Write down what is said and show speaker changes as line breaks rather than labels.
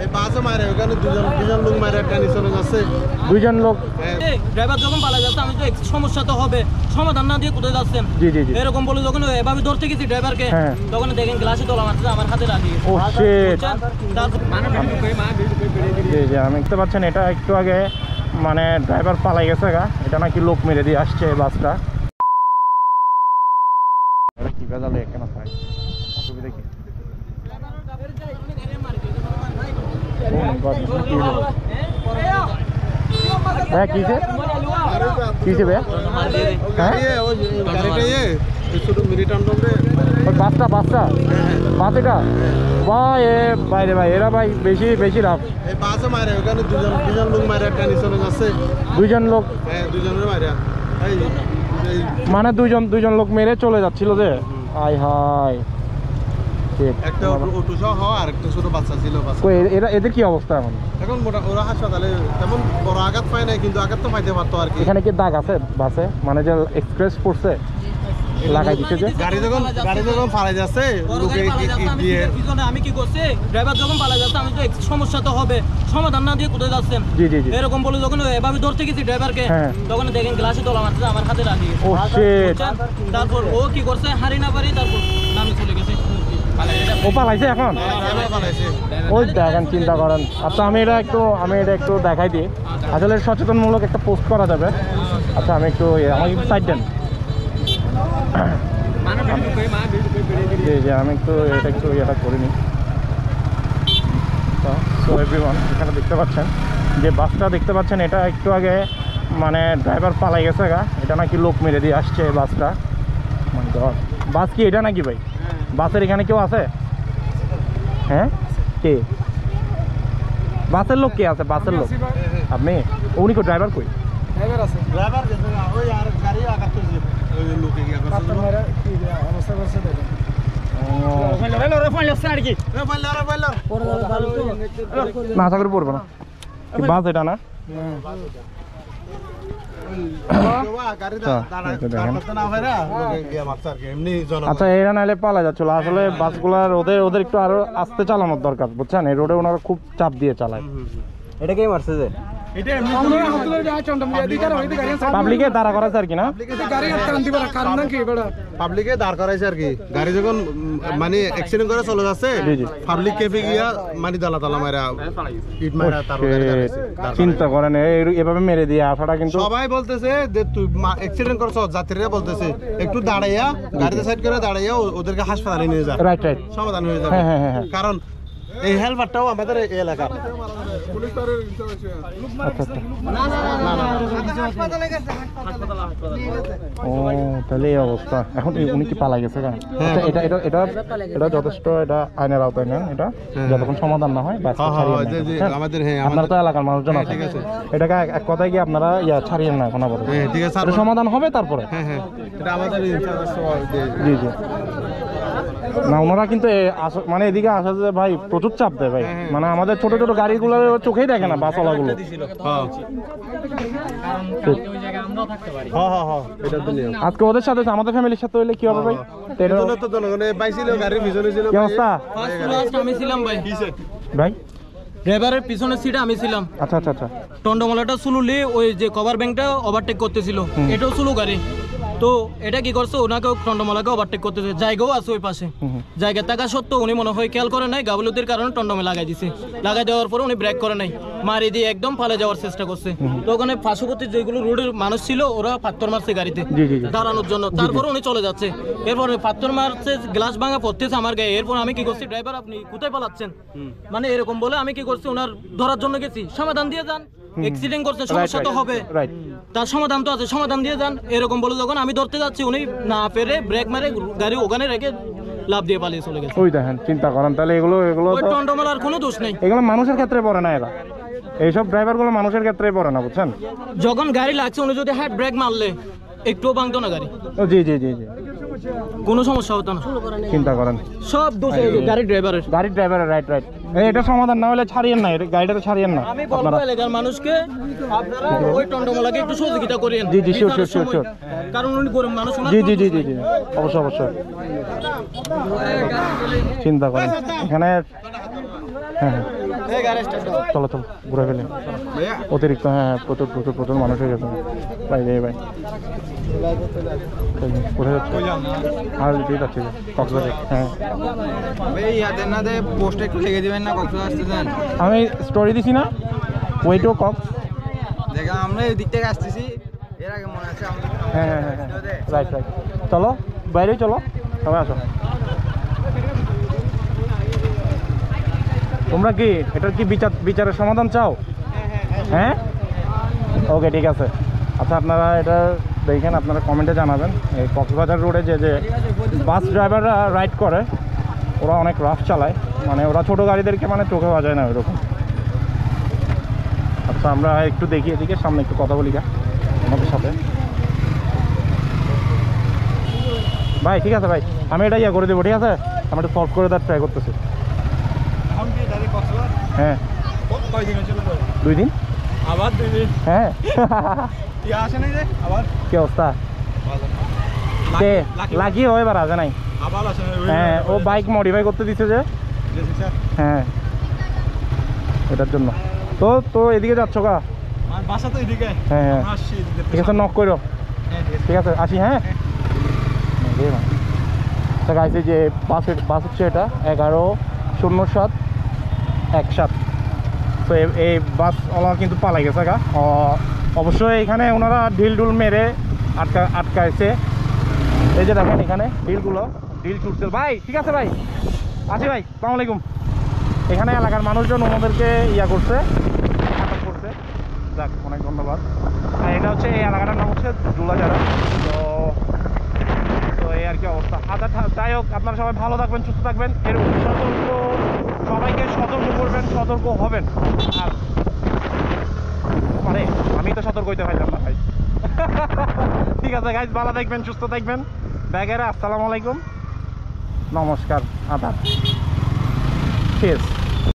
এই বাসে মারে ওখানে দুজন লোক মারে টানি চলে যাচ্ছে।
দুইজন লোক
ড্রাইভার যখন পালা যাচ্ছে আমি তো সমস্যা তো হবে, সমাধান না দিয়ে কোথায় যাচ্ছেন?
জি জি জি।
এরকম বলে যখন এভাবে ধরতে গেছি ড্রাইভারকে, তখন দেখেন গ্লাসে তোলা মারছে আমার হাতে লাগিয়ে।
ও শিট। জি জি, আমি দেখতে পাচ্ছেন এটা একটু আগে মানে ড্রাইভার পালাই গেছে গা, এটা নাকি লোক মেরে দিয়ে আসছে বাসটা। কি বেজালে কেন পাই অসুবিধা কি? হ্যাঁ কিসে কিসে বে? বাসটা বাসটা বাস এটা ভাই বাইরে ভাই এরা ভাই বেশি বেশি লাভ।
এই বাসে মারে ওখানে দুজন লোক মারে টানি চলে যাচ্ছে।
দুইজন লোক
দুজনের মারে
মানে দুইজন লোক মেরে চলে যাচ্ছিল যে। হাই হাই,
একটা অটো সহ আর একটা ছোট বাচ্চা ছিল।
এদের কি অবস্থা এখন?
এখন ওরা হাসপাতালে তেমন বড় আঘাত পায় নাই, কিন্তু আঘাত তো পাইতে পারতো আর কি।
এখানে কি দাগ আছে বাসে, মানে যে এক্সপ্রেস পড়ছে লাগাই দিচ্ছে যে?
গাড়ি যখন পালাই যাচ্ছে
পিছনে আমি কি করছি, ড্রাইভার যখন পালা যাচ্ছে আমি তো সমস্যা তো হবে, সমাধান না দিয়ে কোথায় যাচ্ছেন?
জি জি জি।
এরকম বলে যখন এভাবে ধরতে গেছি ড্রাইভারকে, তখন দেখেন গ্লাসে তোলা মারছে আমার হাতে লাগিয়ে।
ও শিট।
তারপর ও কি করছে, হারি না পারি তারপর নামে চলে গেছে।
ও পালাইছে এখন? ওই দেখেন, চিন্তা করেন। আচ্ছা আমি এটা একটু দেখাই দিই, আসলে সচেতনমূলক একটা পোস্ট করা যাবে। আচ্ছা আমি একটু আমাকে সাইড দেন। জি জি, আমি একটু এটা করিনি। তো এভরিওয়ান, এখানে দেখতে পাচ্ছেন যে বাসটা দেখতে পাচ্ছেন, এটা একটু আগে মানে ড্রাইভার পালাই গেছে গা, এটা নাকি লোক মেরে দিয়ে আসছে বাসটা। মানে বাস কি এটা নাকি ভাই? বাসের এখানে কেউ আছে? হ্যাঁ কে? বাসের লোক কে আছে? বাসের লোক আপনি? উনি কো ড্রাইভার কই?
ড্রাইভার আছে, ড্রাইভার গেছে ওই আর গাড়ি আঘাত করছে ওই লোকে কি করছে কি অবস্থা করছে দেখেন।
না আশা করি পড়বে না, বাস এটা না। আচ্ছা এরা নাহলে পালা যাচ্ছিল, আসলে বাসগুলার ওদের একটু আরো আস্তে চালানোর দরকার, বুঝছেন? এই রোডে ওনারা খুব চাপ দিয়ে চালায়।
এটা কে মারছে যে?
পাবলিকে দাঁড়া করাছে আর কি, না
পাবলিকে দাঁড় করাইছে আর কি। গাড়ি যখন মানে অ্যাক্সিডেন্ট করে চলে যাচ্ছে, পাবলিক কেঁপে গিয়া মানে দালা মারা ইট মারা তারপর
চিন্তা করেন এভাবে মেরে দিয়ে আসাটা। কিন্তু
সবাই বলতেছে যে তুই অ্যাক্সিডেন্ট করছ, যাত্রীরা বলতেছে একটু দাঁড়াইয়া গাড়িতে সাইড করে দাঁড়াইয়া ওদেরকে হাসপাতালে নিয়ে যা,
রাইট রাইট,
সমাধান হয়ে যাবে। কারণ এই হেলমেটটাও আমাদের এই এলাকার।
ও তাহলে এই অবস্থা এখন। উনি কি পালা গেছে কেন? এটা এটা এটা এটা যথেষ্ট, এটা আইনের আওতায় নেন। এটা যতক্ষণ সমাধান না হয়
আমাদের
আপনারা তো এলাকার মানুষজন আছে, এটাকে এক কথায় গিয়ে আপনারা ছাড়িয়েন না এখন আবার।
ঠিক আছে,
সমাধান হবে তারপরে।
এটা আমাদের
জি জি। না ওনারা কিন্তু মানে এদিকে আসা যে ভাই প্রচুর চাপ দেয় ভাই, মানে আমাদের ছোট ছোট গাড়িগুলো চোখেই দেখে না বাসওয়ালাগুলো। আজকে ওদের সাথে আমাদের ফ্যামিলির সাথে হইলে কি হবে ভাই? কি অবস্থা
আমি ছিলাম ভাই,
ভাই
ড্রাইভারের পিছনের সিটে আমি ছিলাম।
আচ্ছা আচ্ছা আচ্ছা।
টন্ডমলাটা সুলুলি ওই যে কভার ব্যাংকটা ওভারটেক করতেছিল, এটাও সুলু গাড়ি। তো এটা কি করছে, ওনাকেও টন্ডমলাকে ওভারটেক করতেছে, জায়গাও আছে ওই পাশে। জায়গা থাকা সত্ত্বেও উনি মনে হয় খেয়াল করে নাই, গাবলুতির কারণে টন্ডমে লাগাই দিছে। লাগাই দেওয়ার পরে উনি ব্রেক করে নাই, মারি দিয়ে একদম ফালে যাওয়ার চেষ্টা করছে। তো ওখানে পার্শ্ববর্তী যেগুলো রোডের মানুষ ছিল ওরা পাথর মারছে গাড়িতে দাঁড়ানোর জন্য। তারপরে উনি চলে যাচ্ছে, এরপরে পাথর মারছে, গ্লাস ভাঙা পড়তেছে আমার গায়ে। এরপর আমি কি করছি, ড্রাইভার আপনি কোথায় পালাচ্ছেন, মানে এরকম বলে আমি কি করছি, ওনার ধরার জন্য গেছি। সমাধান দিয়ে যান, অ্যাক্সিডেন্ট করছে সমস্যা তো হবে, তার সমাধান তো আছে, সমাধান দিয়ে যান। এরকম বলে যখন আমি ধরতে যাচ্ছি, উনি না পেরে ব্রেক মারে গাড়ি ওখানে রেখে লাভ দিয়ে পালিয়ে চলে গেছে।
ওই দেখেন, চিন্তা করেন তাহলে এগুলো
টন্ডমলার কোনো দোষ নেই,
এগুলো মানুষের ক্ষেত্রে পড়ে না। এরা এইসব ড্রাইভার গুলো মানুষের ক্ষেত্রে পড়ে না, বুঝছেন?
যখন গাড়ি লাগছে উনি যদি হ্যান্ড ব্রেক মারলে একটুও ভাঙতো না গাড়ি।
জি জি জি জি,
কোনো সমস্যা হতো না।
চিন্তা করেন
সব দোষ গাড়ির ড্রাইভারের।
Right right. এটা সমাধান না হলে ছাড়িয়েন না, গাড়িটা ছাড়িয়ে না।
আমি বলবো এলাকার মানুষকে আপনারা ওই টন্ডমলাকে একটু সহযোগিতা করেন।
জি জি, শিওর শিওর শিওর,
কারণ উনি গরিব মানুষ।
জি জি জি জি জি, অবশ্যই অবশ্যই। চিন্তা করেন এখানে। হ্যাঁ হ্যাঁ। চলো চলো ঘুরে ফেলে অতিরিক্ত, হ্যাঁ প্রচুর প্রচুর প্রচুর মানুষ হয়ে গেছে ভাই রে ভাই। কোথায় যাচ্ছে? আর দিয়ে যাচ্ছি কক্সবাজার। হ্যাঁ আমি স্টোরি দিছি না, ওই টু কক্স।
আমরা এই দিক থেকে আসতেছি, এর আগে মনে আছে
হ্যাঁ হ্যাঁ হ্যাঁ রাইট রাইট। চলো বাইরে চলো সবাই আসো। তোমরা কি এটার কি বিচারের সমাধান চাও? হ্যাঁ ওকে ঠিক আছে। আচ্ছা আপনারা এটা দেখেন, আপনারা কমেন্টে জানাবেন। এই কক্সবাজার রোডে যে বাস ড্রাইভাররা রাইড করে ওরা অনেক রাফ চালায়, মানে ওরা ছোটো গাড়িদেরকে মানে চোখে বাজায় না ওইরকম। আচ্ছা আমরা একটু দেখি এদিকে সামনে একটু কথা বলি আমাদের সাথে। ভাই ঠিক আছে ভাই, আমি এটা ইয়ে করে দেবো, ঠিক আছে? আমি একটু সলভ করে দেওয়ার ট্রাই করতেছি। হ্যাঁ 2 দিন
আবার 2 দিন
হ্যাঁ
আসে নাই রে আবার
কি অবস্থা? কে লাগিয়ে হয় এবার আসে নাই?
আবার আসে
হ্যাঁ ও বাইক মডিফাই করতে দিচ্ছে যে, হ্যাঁ এটার জন্য। তো তো এদিকে যাচ্ছ কা?
বাসা তো এদিকে।
হ্যাঁ হ্যাঁ ঠিক আছে, নক করো। ঠিক আছে আসি। হ্যাঁ আচ্ছা গাইছে যে বাস হচ্ছে এটা 110717। তো এই বাসওয়ালা কিন্তু পালাই গেছে গা। অবশ্যই এখানে ওনারা ঢিল মেরে আটকাইছে। এই যে দেখেন এখানে ঢিল ছুটছে। ভাই ঠিক আছে ভাই, আসি ভাই, আসসালামু আলাইকুম। এখানে এলাকার মানুষজন ওনাদেরকে ইয়া করছে, আটক করছে। যাক অনেক ধন্যবাদ। আর এটা হচ্ছে এই এলাকাটার নাম হচ্ছে দুলাজারা। তো এই আর কি অবস্থা। যাই হোক আপনারা সবাই ভালো থাকবেন, সুস্থ থাকবেন। এর সবাইকে সতর্ক করবেন, সতর্ক হবেন। আর মানে আমি তো সতর্ক হইতে পারলাম না ভাই। ঠিক আছে গাইজ, ভালো থাকবেন, সুস্থ থাকবেন। ব্যাগেরা আসসালামু আলাইকুম, নমস্কার, আদাব, শেষ।